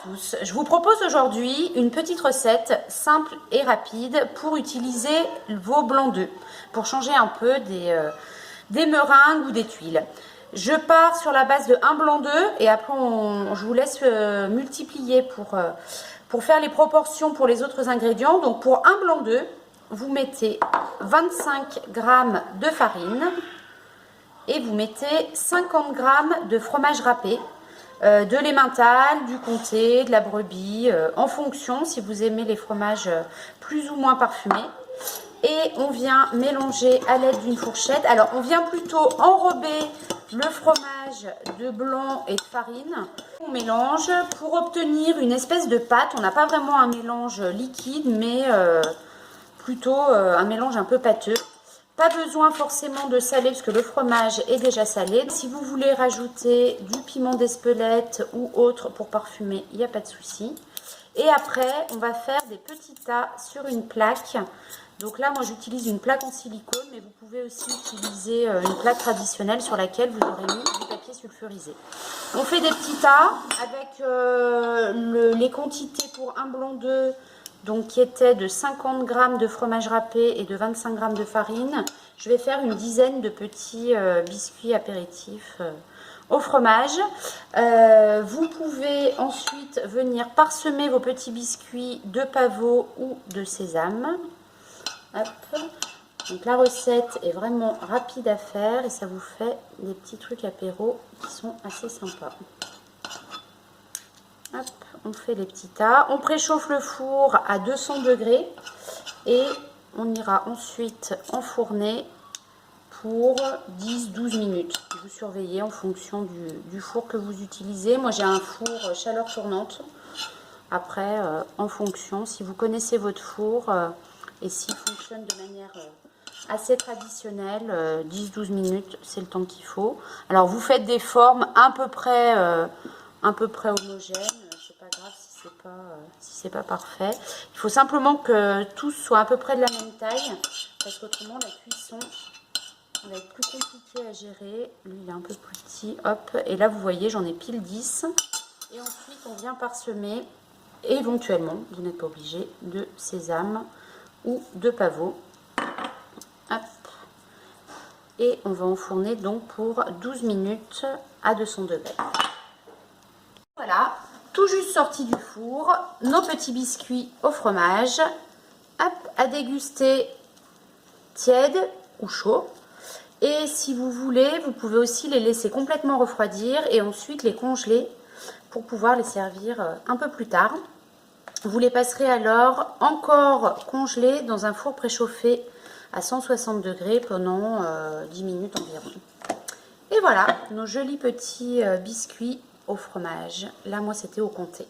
tous, je vous propose aujourd'hui une petite recette simple et rapide pour utiliser vos blancs d'œufs, pour changer un peu des meringues ou des tuiles. Je pars sur la base de 1 blanc d'œuf et après je vous laisse multiplier pour faire les proportions pour les autres ingrédients. Donc pour 1 blanc d'œuf, vous mettez 25 g de farine et vous mettez 50 g de fromage râpé. De l'emmental, du comté, de la brebis, en fonction si vous aimez les fromages plus ou moins parfumés. Et on vient mélanger à l'aide d'une fourchette. Alors on vient plutôt enrober le fromage de blanc et de farine. On mélange pour obtenir une espèce de pâte. On n'a pas vraiment un mélange liquide, mais plutôt un mélange un peu pâteux. Pas besoin forcément de saler parce que le fromage est déjà salé. Si vous voulez rajouter du piment d'Espelette ou autre pour parfumer, il n'y a pas de souci. Et après, on va faire des petits tas sur une plaque. Donc là, moi, j'utilise une plaque en silicone, mais vous pouvez aussi utiliser une plaque traditionnelle sur laquelle vous aurez mis du papier sulfurisé. On fait des petits tas avec les quantités pour 1 blanc d'œuf. Donc qui était de 50 g de fromage râpé et de 25 g de farine. Je vais faire une dizaine de petits biscuits apéritifs au fromage. Vous pouvez ensuite venir parsemer vos petits biscuits de pavot ou de sésame. Hop. Donc la recette est vraiment rapide à faire et ça vous fait des petits trucs apéro qui sont assez sympas. Hop, on fait les petits tas. On préchauffe le four à 200 degrés et on ira ensuite enfourner pour 10-12 minutes. Vous surveillez en fonction du four que vous utilisez. Moi, j'ai un four chaleur tournante. Après, en fonction, si vous connaissez votre four et s'il fonctionne de manière assez traditionnelle, 10-12 minutes, c'est le temps qu'il faut. Alors, vous faites des formes à peu près homogènes. C'est pas grave si c'est pas parfait. Il faut simplement que tous soient à peu près de la même taille parce qu'autrement la cuisson va être plus compliquée à gérer. Lui il est un peu plus petit. Hop, et là vous voyez j'en ai pile 10. Et ensuite on vient parsemer éventuellement, vous n'êtes pas obligé, de sésame ou de pavot. Hop. Et on va enfourner donc pour 12 minutes à 200 degrés. Voilà, tout juste sorti du four, nos petits biscuits au fromage. Hop, à déguster tiède ou chaud. Et si vous voulez, vous pouvez aussi les laisser complètement refroidir et ensuite les congeler pour pouvoir les servir un peu plus tard. Vous les passerez alors encore congelés dans un four préchauffé à 160 degrés pendant 10 minutes environ. Et voilà, nos jolis petits biscuits au fromage. Là, moi, c'était au comté.